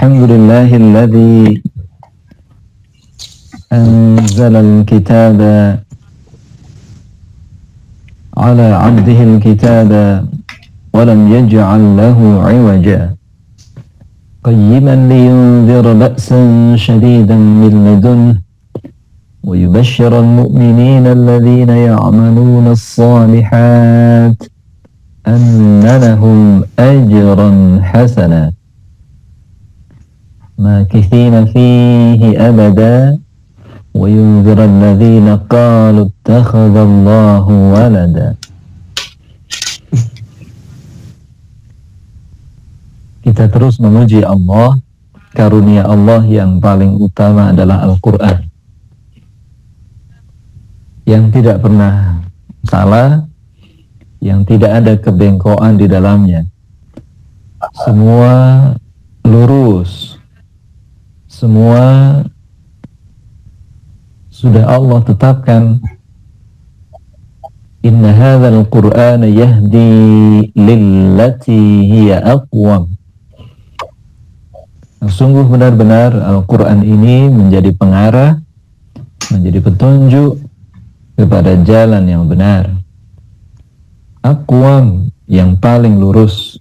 الحمد لله الذي أنزل الكتاب على عبده الكتاب ولم يجعل له عوجا قيما لينذر بأسا شديدا من لدنه ويبشر المؤمنين الذين يعملون الصالحات أن لهم أجرا حسنا ماكثين فيه أبدا وينذر الذين قالوا اتخذ الله ولدا. Kita terus memuji Allah. Karunia Allah yang paling utama adalah Al-Quran yang tidak pernah salah, yang tidak ada kebengkokan di dalamnya. Semua lurus, semua sudah Allah tetapkan. Inna hadzal Qur'ana yahdi lillati hiya aqwam. Sungguh benar-benar Al-Quran ini menjadi pengarah, menjadi petunjuk kepada jalan yang benar. Aqwam, yang paling lurus.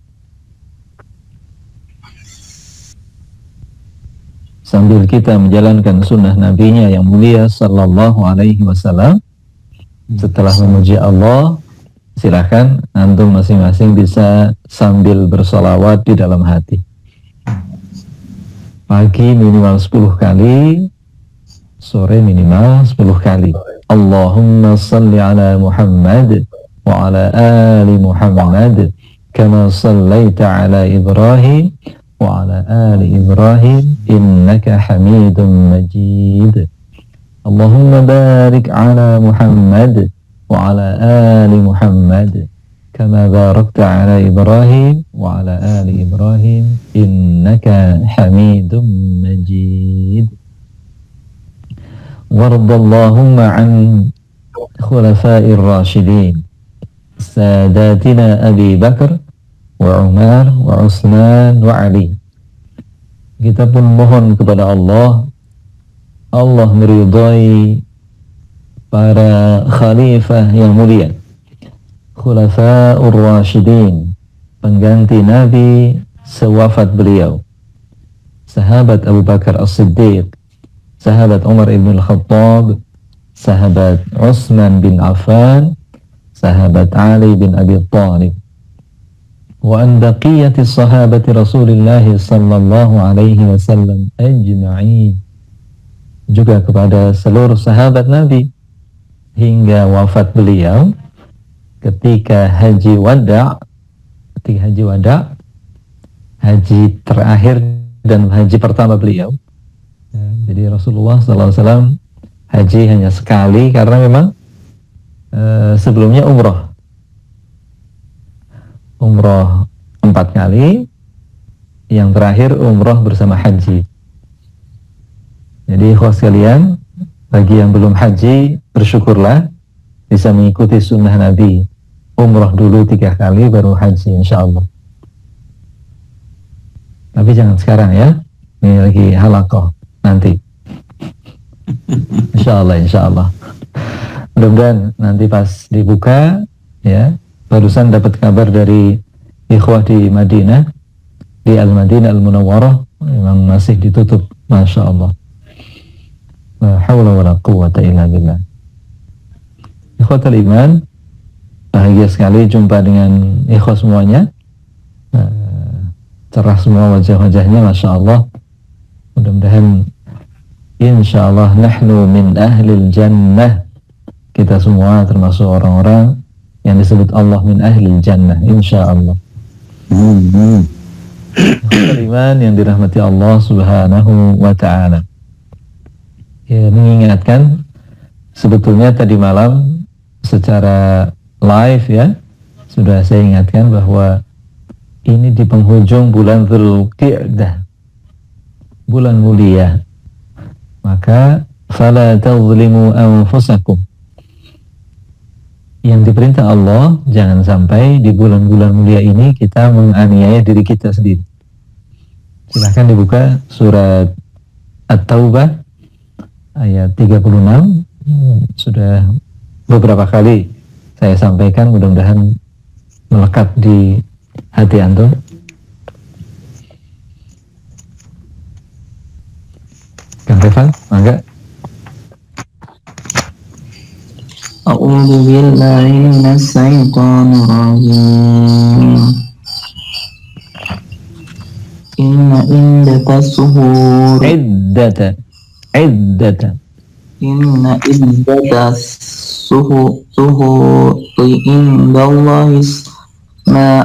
Sambil kita menjalankan sunnah Nabi-Nya yang mulia sallallahu alaihi wasallam, setelah memuji Allah, silakan antum masing-masing bisa sambil bersolawat di dalam hati. Pagi minimal 10 kali, sore minimal 10 kali. Allahumma salli ala Muhammad wa ala ali Muhammad kama sallaita ala Ibrahim wa ala ali Ibrahim innaka Hamidum Majid. Allahumma barik ala Muhammad wa ala ali Muhammad kama barakta ala Ibrahim wa ala ali Ibrahim innaka Hamidum Majid. Wardallahumma an khulafa'ir rasyidin sadatina Abi Bakar wa Umar wa Utsman wa Ali. Kita pun mohon kepada Allah meridhai para khalifah yang mulia, khulafa'ur rasyidin, pengganti Nabi sewafat beliau, sahabat Abu Bakar As-Siddiq, sahabat Umar ibn al-Khattab, sahabat Utsman bin Affan, sahabat Ali bin Abi Thalib, wa an baqiyati sahabati Rasulillah sallallahu alaihi wasallam ajma'in, juga kepada seluruh sahabat Nabi hingga wafat beliau ketika haji wada, haji terakhir dan haji pertama beliau. Jadi Rasulullah SAW haji hanya sekali karena memang sebelumnya umroh 4 kali, yang terakhir umroh bersama haji. Jadi ikhwas sekalian, bagi yang belum haji, bersyukurlah bisa mengikuti sunnah Nabi. Umroh dulu 3 kali baru haji insyaallah. Tapi jangan sekarang ya, ini lagi halaqah nanti. Insyaallah. Mudah-mudahan nanti pas dibuka ya. Barusan dapat kabar dari ikhwah di Madinah, di Al-Madinah Al-Munawwarah, memang masih ditutup, Masya Allah. La hawla wa la quwwata illa billah. Ikhwatul iman, bahagia sekali jumpa dengan ikhwah semuanya. Cerah semua wajah-wajahnya, Masya Allah. Mudah-mudahan insya Allah nahnu min ahlil jannah. Kita semua termasuk orang-orang yang disebut Allah min ahlil jannah, insya Allah. Iman yang dirahmati Allah subhanahu wa ta'ala. Ya, mengingatkan sebetulnya tadi malam secara live ya sudah saya ingatkan bahwa ini di penghujung bulan Dzulqa'dah, bulan mulia, maka fala tazlimu anfusakum. Yang diperintah Allah, jangan sampai di bulan-bulan mulia ini kita menganiaya diri kita sendiri. Silahkan dibuka surat At-Taubah ayat 36. Sudah beberapa kali saya sampaikan, mudah-mudahan melekat di hati antum. Kang Revan, mangga. A'udzu billahi minasy syaithanir rajim. Inna iddatas suhur Iddata. Inna iddatas suhuri indallahi ma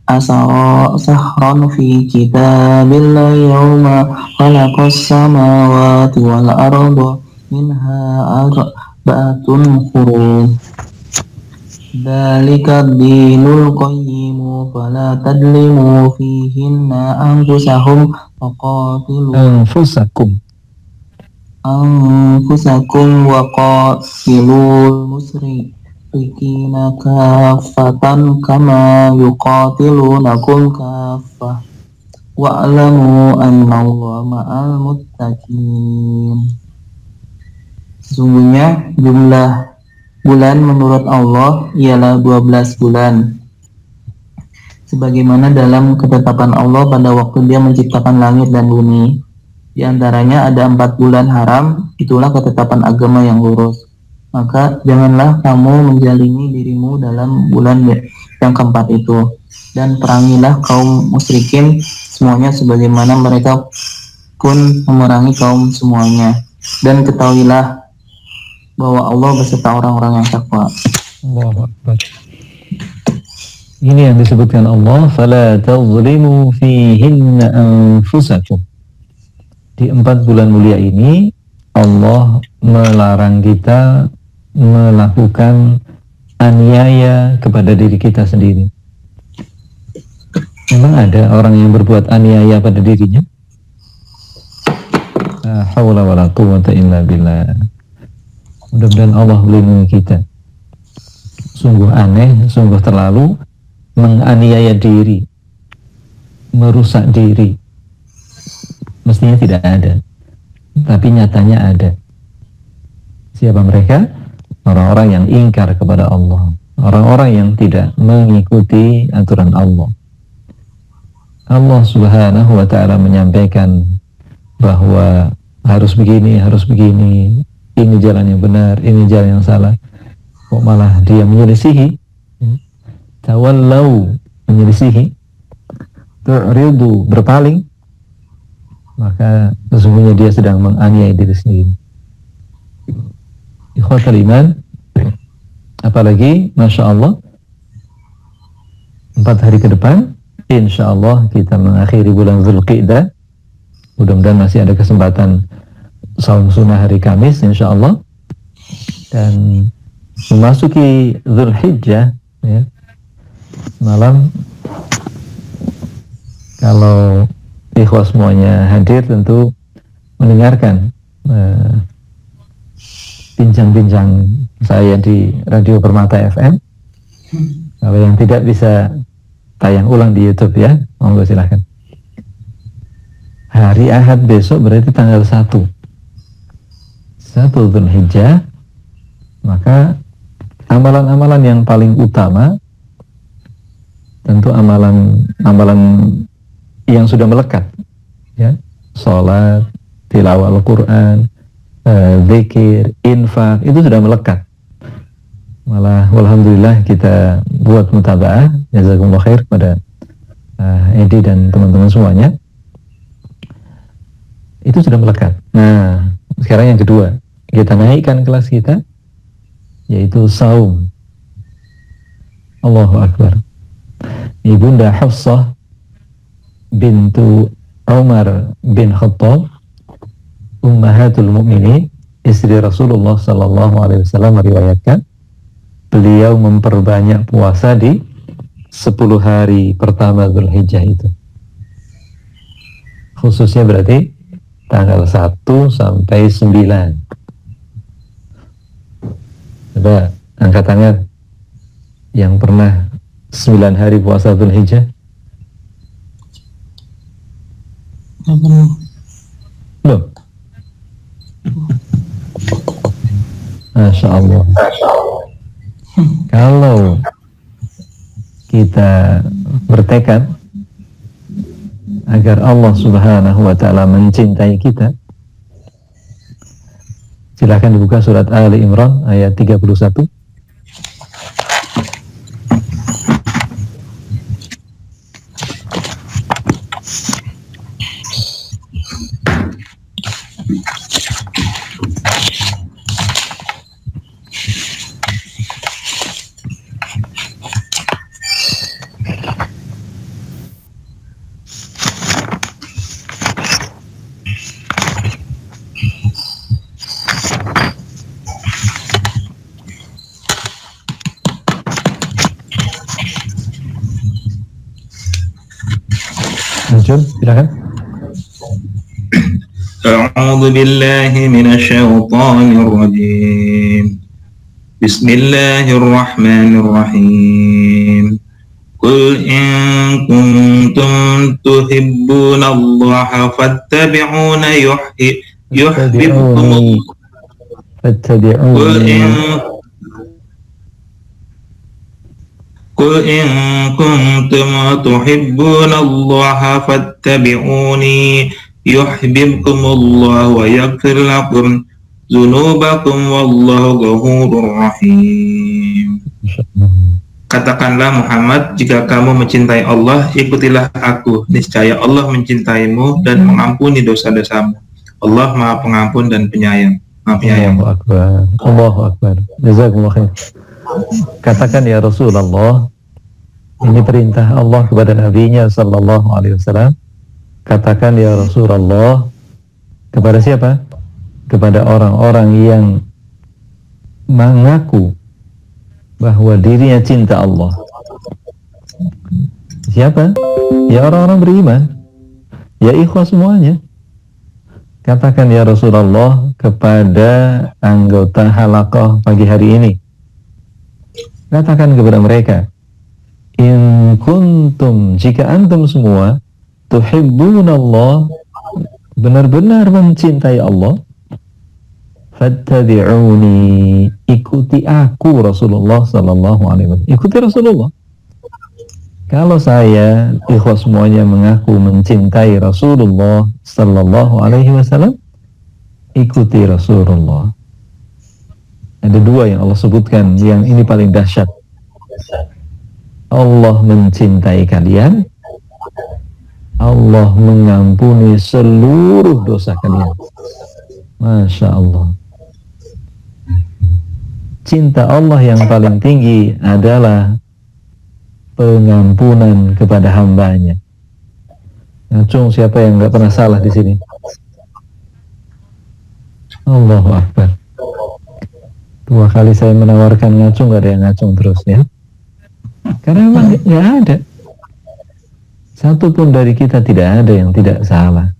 asara sahran fi kitabillahi yawma khalaqas samawati wal arda minha arba'atun hurum. Dzalika dinul qayyimu fala tadlimu fihinna anfusakum wa qatilul musyrikina kaffatan kama yuqatilunakum kaffah wa'lamu annallaha ma'al muttaqin. Sesungguhnya jumlah bulan menurut Allah ialah 12 bulan, sebagaimana dalam ketetapan Allah pada waktu Dia menciptakan langit dan bumi. Di antaranya ada 4 bulan haram, itulah ketetapan agama yang lurus. Maka janganlah kamu menjalimi dirimu dalam bulan yang keempat itu, dan perangilah kaum musyrikin semuanya sebagaimana mereka pun memerangi kaum semuanya. Dan ketahuilah bahwa Allah beserta orang-orang yang takwa. Allahu Akbar. Ini yang disebutkan Allah, fala tazlimu fihinna anfusakum. Di 4 bulan mulia ini Allah melarang kita melakukan aniaya kepada diri kita sendiri. Memang ada orang yang berbuat aniaya pada dirinya? La haula wala quwwata illa billah. Mudah-mudahan Allah melindungi kita. Sungguh aneh, sungguh terlalu menganiaya diri, merusak diri. Mestinya tidak ada, tapi nyatanya ada. Siapa mereka? Orang-orang yang ingkar kepada Allah, orang-orang yang tidak mengikuti aturan Allah. Allah Subhanahu wa ta'ala menyampaikan bahwa harus begini, ini jalan yang benar, ini jalan yang salah. Kok malah dia menyelisihi? Tawallau, menyelisihi. Tu'ridu, berpaling. Maka sesungguhnya dia sedang menganiaya diri sendiri. Ikhwatal iman, apalagi Masya Allah 4 hari ke depan Insya Allah kita mengakhiri bulan Dzulqa'dah. Mudah-mudahan masih ada kesempatan saum sunnah hari Kamis Insya Allah, dan memasuki Dzulhijjah ya. Malam kalau ikhwah semuanya hadir tentu mendengarkan bincang-bincang saya di Radio Permata FM. Kalau yang tidak bisa tayang ulang di YouTube ya, monggo silahkan. Hari Ahad besok berarti tanggal 1 Dzulhijjah. Maka amalan-amalan yang paling utama tentu amalan yang sudah melekat ya, sholat, tilawah Al-Quran, zikir, infak, itu sudah melekat. Malah alhamdulillah kita buat mutaba'ah, jazakumullah khair pada Edi dan teman-teman semuanya. Itu sudah melekat. Nah, sekarang yang kedua, kita naikkan kelas kita, yaitu saum. Allahu Akbar. Ibunda Hafsah bintu Umar bin Khattab, Ummahatul Mukminin, istri Rasulullah Sallallahu Alaihi Wasallam, meriwayatkan beliau memperbanyak puasa di 10 hari pertama Dzulhijjah itu. Khususnya berarti tanggal 1 sampai 9. Coba angkat tangan yang pernah 9 hari puasa Dzulhijjah. Belum. Masya Allah. Kalau kita bertekad agar Allah Subhanahu wa Ta'ala mencintai kita, silakan dibuka surat Ali Imran ayat 31. Muncul, silakan. أعوذ بالله من الشيطان الرجيم بسم الله الرحمن الرحيم قل إن كنتم تحبون الله فاتبعون يحببكم الله فاتبعوني قل إن كنتم تحبون الله فاتبعوني يحببكم الله ويغفر لكم ذنوبكم والله غفور رحيم. Katakanlah Muhammad, jika kamu mencintai Allah, ikutilah aku. Niscaya Allah mencintaimu dan mengampuni dosa-dosamu. Allah Maha Pengampun dan Penyayang. Maha Penyayang. Allahu Akbar. Allahu Akbar. Jazakumullah khair. Katakan ya Rasulullah, ini perintah Allah kepada Nabi-Nya sallallahu alaihi wasallam. Katakan ya Rasulullah, kepada siapa? Kepada orang-orang yang mengaku bahwa dirinya cinta Allah. Siapa? Ya orang-orang beriman. Ya ikhwah semuanya. Katakan ya Rasulullah kepada anggota halaqah pagi hari ini. Katakan kepada mereka, in kuntum, jika antum semua tuhibbunallah, benar-benar mencintai Allah, fattabi'uni, ikuti aku Rasulullah sallallahu alaihi wasallam. Ikuti Rasulullah. Kalau saya, ikhwah semuanya mengaku mencintai Rasulullah sallallahu alaihi wasallam, ikuti Rasulullah. Ada dua yang Allah sebutkan, yang ini paling dahsyat. Allah mencintai kalian, Allah mengampuni seluruh dosa kalian. Masya Allah. Cinta Allah yang paling tinggi adalah pengampunan kepada hambanya. Ngacung, siapa yang nggak pernah salah di sini? Allahu Akbar. 2 kali saya menawarkan ngacung, nggak ada yang ngacung terus ya. Karena memang nggak ada. Satu pun dari kita tidak ada yang tidak salah.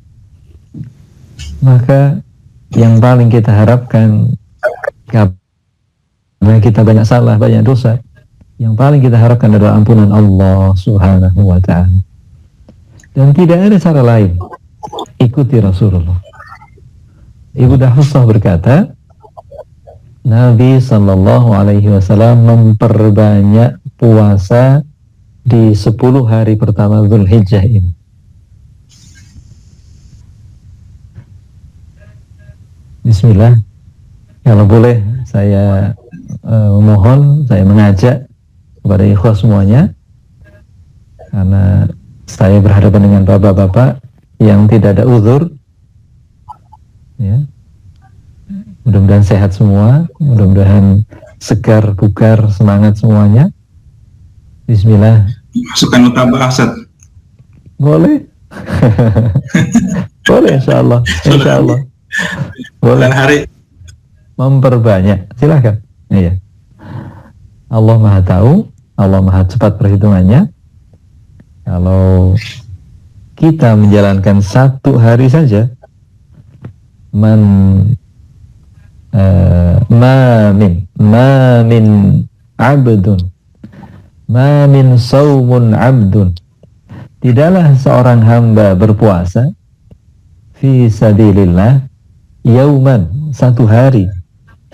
Maka yang paling kita harapkan, karena kita banyak salah, banyak dosa, yang paling kita harapkan adalah ampunan Allah Subhanahu wa Ta'ala. Dan tidak ada cara lain. Ikuti Rasulullah. Ibu Hafsah berkata, Nabi Sallallahu Alaihi Wasallam memperbanyak puasa di 10 hari pertama Dzulhijjah ini. Bismillah. Kalau boleh saya mohon, saya mengajak kepada ikhwah semuanya, karena saya berhadapan dengan bapak-bapak yang tidak ada uzur, ya. Mudah-mudahan sehat semua, mudah-mudahan segar, bugar, semangat semuanya. Bismillah. Masukkan utama Asad. Boleh. Boleh, insya Allah. Boleh. Hari Memperbanyak, silakan. Iya. Allah Maha tahu, Allah Maha cepat perhitungannya. Kalau kita menjalankan 1 hari saja, ma min abdun, ma min saumun abdun, tidaklah seorang hamba berpuasa fi sabilillah yauman, satu hari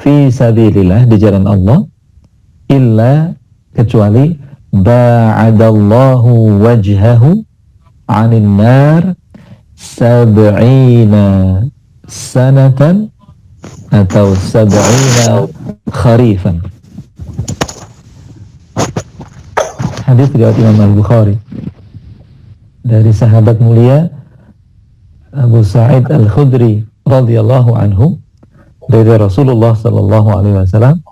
fi sabilillah, di jalan Allah, illa, kecuali ba'adallahu wajhahu 'anil nar sab'ina sanatan atau sab'ina kharifan. Hadis riwayat Imam Al-Bukhari dari sahabat mulia Abu Sa'id Al-Khudri radhiyallahu anhu, dari Rasulullah sallallahu alaihi wasallam,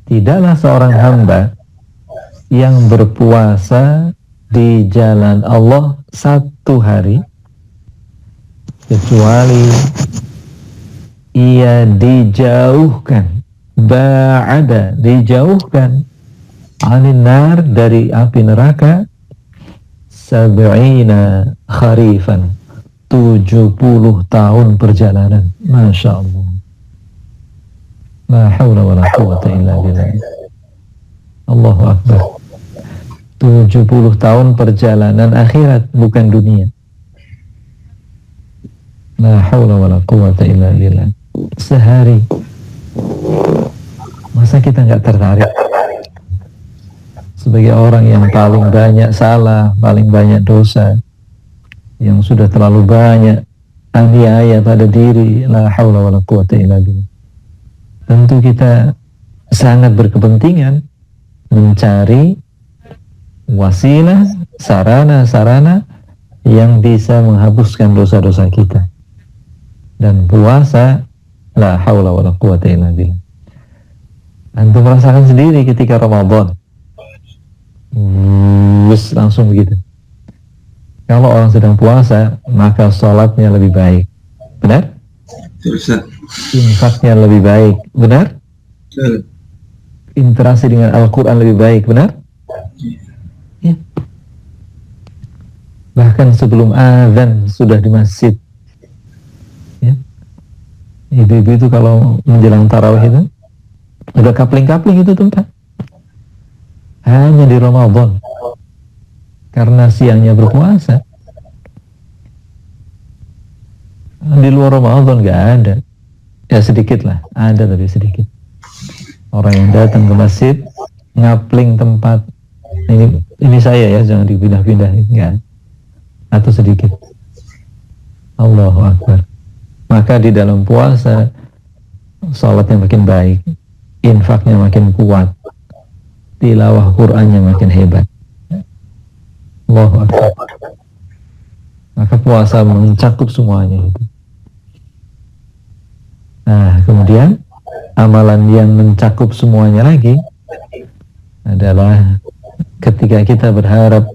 tidaklah seorang hamba yang berpuasa di jalan Allah satu hari kecuali ia dijauhkan, ba'ada, dijauhkan, anin nar, dari api neraka, sab'ina kharifan, 70 tahun perjalanan. Masya Allah, la hawla wa la quwwata illa billah. Allahu Akbar. 70 tahun perjalanan akhirat, bukan dunia. La hawla wa la quwwata illa billah. Sehari. Masa kita nggak tertarik? Sebagai orang yang paling banyak salah, paling banyak dosa, yang sudah terlalu banyak aniaya pada diri, la haula wala quwata illa billah. Tentu kita sangat berkepentingan mencari wasilah, sarana-sarana yang bisa menghapuskan dosa-dosa kita. Dan puasa, la haula wala quwata illa billah. Antum merasakan sendiri ketika Ramadan, langsung begitu. Kalau orang sedang puasa, maka sholatnya lebih baik, benar? Infaknya lebih baik, benar? Interaksi dengan Al-Quran lebih baik, benar? Ya. Bahkan sebelum azan sudah di masjid. Ya. Ibu-ibu itu kalau menjelang tarawih itu udah kapling-kapling itu tempat. Hanya di Ramadan, karena siangnya berpuasa. Di luar Ramadan nggak ada, ya sedikit lah, ada tapi sedikit. Orang yang datang ke masjid ngapling tempat ini saya ya, jangan dipindah-pindah, nggak, atau sedikit. Allahu Akbar. Maka di dalam puasa salatnya makin baik, infaknya makin kuat, tilawah Qur'annya makin hebat. Allahu Akbar. Maka puasa mencakup semuanya itu. Nah, kemudian amalan yang mencakup semuanya lagi adalah ketika kita berharap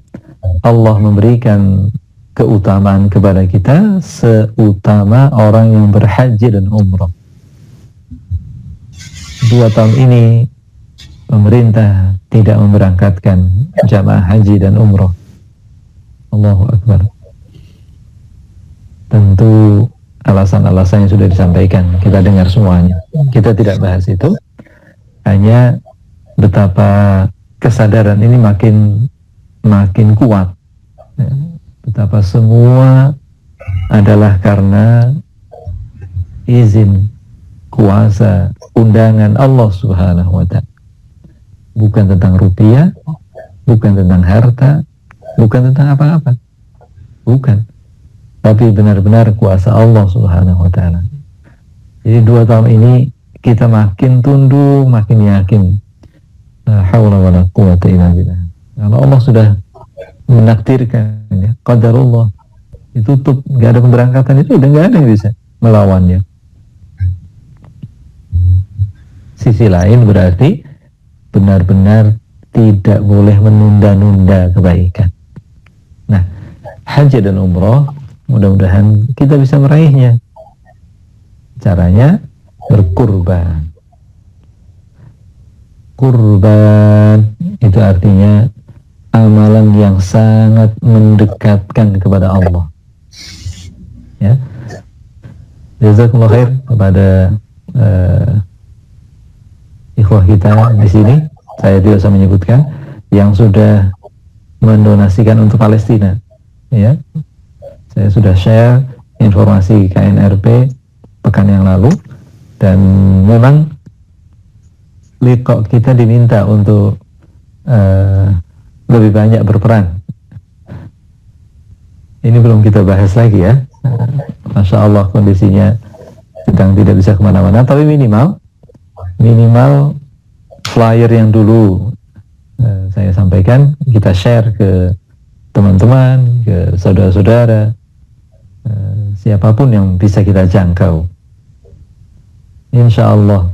Allah memberikan keutamaan kepada kita seutama orang yang berhaji dan umrah. 2 tahun ini pemerintah tidak memberangkatkan jamaah haji dan umrah. Allahu Akbar. Tentu alasan-alasan yang sudah disampaikan, kita dengar semuanya. Kita tidak bahas itu. Hanya betapa kesadaran ini makin kuat. Ya, betapa semua adalah karena izin, kuasa, undangan Allah Subhanahu wa Ta'ala. Bukan tentang rupiah, bukan tentang harta, bukan tentang apa-apa, bukan, tapi benar-benar kuasa Allah Subhanahu wa Ta'ala. Jadi 2 tahun ini kita makin tunduk, makin yakin, la haula wala quwwata illa billah. Kalau Allah sudah menakdirkan, ya, qadarullah, ditutup, nggak ada pemberangkatan, itu udah nggak ada yang bisa melawannya. Sisi lain berarti benar-benar tidak boleh menunda-nunda kebaikan. Nah, haji dan umroh mudah-mudahan kita bisa meraihnya. Caranya berkurban. Kurban itu artinya amalan yang sangat mendekatkan kepada Allah. Ya, jazakumullah khair kepada ikhwah kita di sini. Saya tidak usah menyebutkan yang sudah mendonasikan untuk Palestina. Ya, saya sudah share informasi KNRP pekan yang lalu, dan memang liqa kita diminta untuk lebih banyak berperan. Ini belum kita bahas lagi ya. Masya Allah kondisinya sedang tidak bisa kemana-mana, tapi minimal flyer yang dulu saya sampaikan, kita share ke teman-teman, ke saudara-saudara, siapapun yang bisa kita jangkau. Insya Allah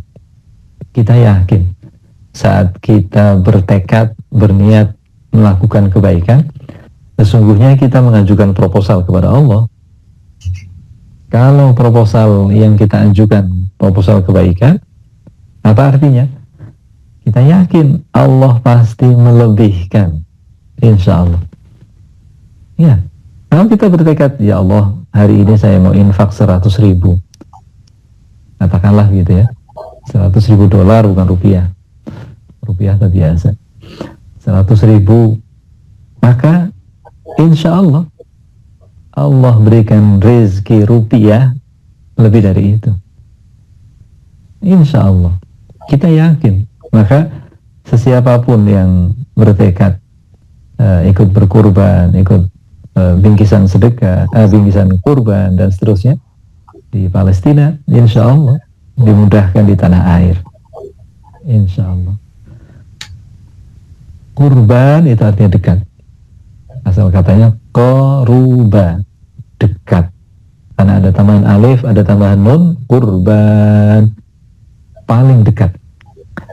kita yakin saat kita bertekad, berniat melakukan kebaikan, sesungguhnya kita mengajukan proposal kepada Allah. Kalau proposal yang kita ajukan proposal kebaikan, apa artinya? Kita yakin Allah pasti melebihkan, insya Allah. Ya, kalau kita bertekad, ya Allah, hari ini saya mau infak 100.000, katakanlah gitu ya, 100.000 dolar, bukan rupiah. Rupiah tak biasa. 100.000, maka insya Allah Allah berikan rezeki rupiah lebih dari itu. Insya Allah, kita yakin. Maka sesiapapun yang bertekad ikut berkurban, ikut bingkisan sedekah, bingkisan kurban dan seterusnya di Palestina, insya Allah dimudahkan di tanah air. Insya Allah. Kurban itu artinya dekat. Asal katanya koruba, dekat. Karena ada tambahan alif, ada tambahan nun, kurban, paling dekat,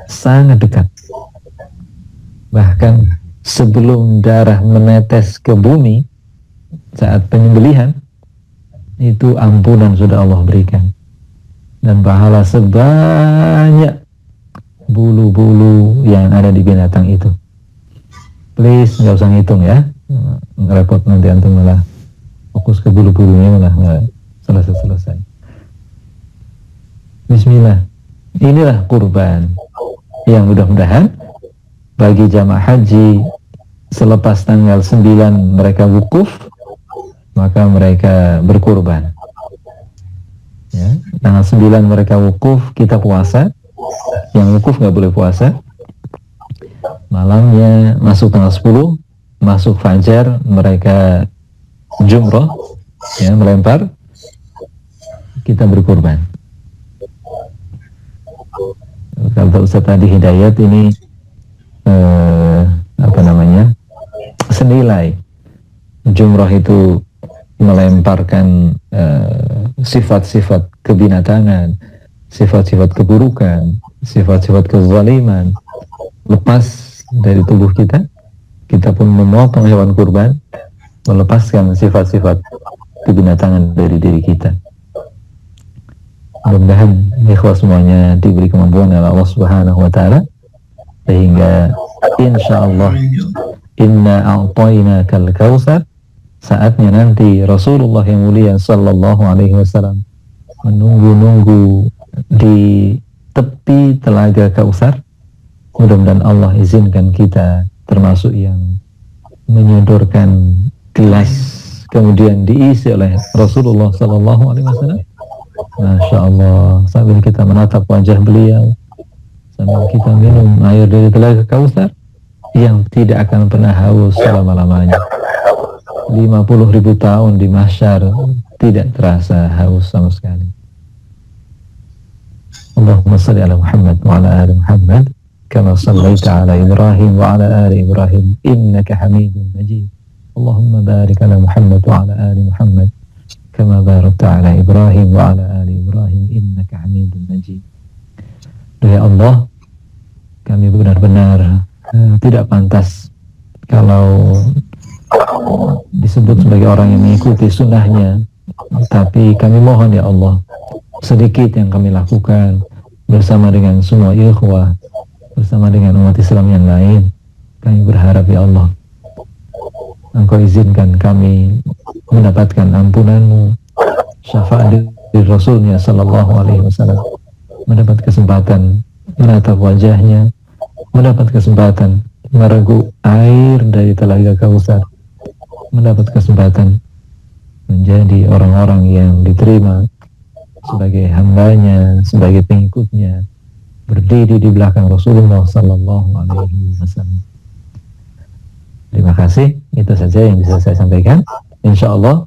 sangat dekat. Bahkan sebelum darah menetes ke bumi saat penyembelihan, itu ampunan sudah Allah berikan, dan pahala sebanyak bulu-bulu yang ada di binatang itu. Please nggak usah ngitung ya, ngerepot nanti antum malah fokus ke bulu-bulunya, malah nggak selesai. Bismillah, inilah kurban yang mudah-mudahan bagi jamaah haji selepas tanggal 9 mereka wukuf, maka mereka berkurban ya. Tanggal 9 mereka wukuf, kita puasa. Yang wukuf nggak boleh puasa. Malamnya masuk tanggal 10, masuk fajar, mereka jumroh ya, melempar, kita berkurban. Kalau Ustaz tadi Hidayat ini senilai jumroh itu melemparkan sifat-sifat kebinatangan, sifat-sifat keburukan, sifat-sifat kezaliman lepas dari tubuh kita. Kita pun memotong hewan kurban, melepaskan sifat-sifat kebinatangan dari diri kita. Mudah-mudahan ikhwah semuanya diberi kemampuan oleh Allah Subhanahu wa taala, sehingga insyaallah inna a'tainakal kautsar, saatnya nanti Rasulullah yang mulia sallallahu alaihi wasallam menunggu-nunggu di tepi telaga Kautsar. Mudah-mudahan Allah izinkan kita termasuk yang menyodorkan gelas kemudian diisi oleh Rasulullah sallallahu alaihi wasallam. Masya Allah, sambil kita menatap wajah beliau, sambil kita minum air dari telaga Kautsar yang tidak akan pernah haus selama-lamanya. 50.000 tahun di mahsyar tidak terasa haus sama sekali. Allahumma salli ala Muhammad wa ala ali Muhammad kama sallaita ala Ibrahim wa ala ali Ibrahim innaka Hamidun Majid. Allahumma barik ala Muhammad wa ala ali Muhammad kama barakta ala Ibrahim wa ala ali Ibrahim innaka Hamidun Majid. Ya Allah, kami benar-benar tidak pantas kalau disebut sebagai orang yang mengikuti sunnahnya, tapi kami mohon ya Allah, sedikit yang kami lakukan bersama dengan semua ikhwah, bersama dengan umat Islam yang lain, kami berharap ya Allah, Engkau izinkan kami mendapatkan ampunan-Mu, syafaat dari Rasulnya sallallahu alaihi wasallam, mendapat kesempatan menatap wajahnya, mendapat kesempatan merengkuh air dari telaga Kautsar, mendapat kesempatan menjadi orang-orang yang diterima sebagai hambanya, sebagai pengikutnya, berdiri di belakang Rasulullah Sallallahu Alaihi Wasallam. Terima kasih, itu saja yang bisa saya sampaikan. Insya Allah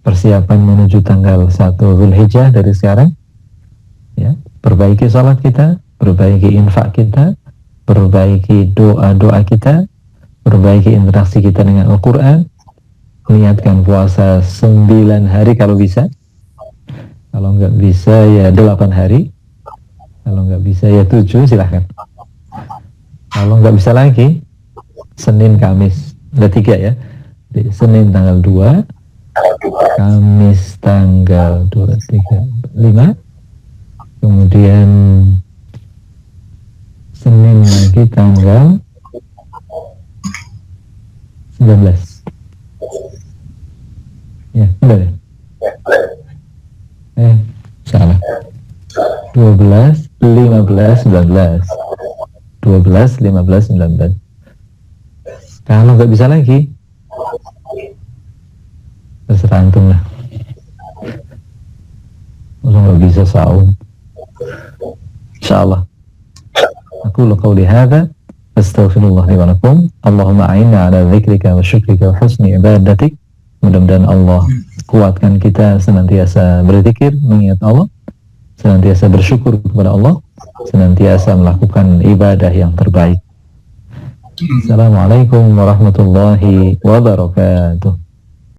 persiapan menuju tanggal 1 Zulhijjah dari sekarang, ya, perbaiki salat kita, perbaiki infak kita, perbaiki doa-doa kita, perbaiki interaksi kita dengan Al-Quran, niatkan puasa 9 hari kalau bisa. Kalau nggak bisa ya 8 hari. Kalau nggak bisa ya 7, silahkan. Kalau nggak bisa lagi, Senin, Kamis, ada 3 ya. Di Senin tanggal 2, Kamis tanggal 2, 3, 5, kemudian Senin lagi tanggal 19. Ya, benar ya? Salah. 12, 15, 19. 12, 15, 19. Kalau nggak bisa lagi, terserah antum lah. Kalau nggak bisa saum, insyaallah. Aku qauli hadza, astaghfirullah li wa lakum. Allahumma a'inna ala dzikrika wa syukrika wa husni ibadatik. Mudah-mudahan Allah kuatkan kita senantiasa berzikir, mengingat Allah, senantiasa bersyukur kepada Allah, senantiasa melakukan ibadah yang terbaik. Assalamualaikum warahmatullahi wabarakatuh.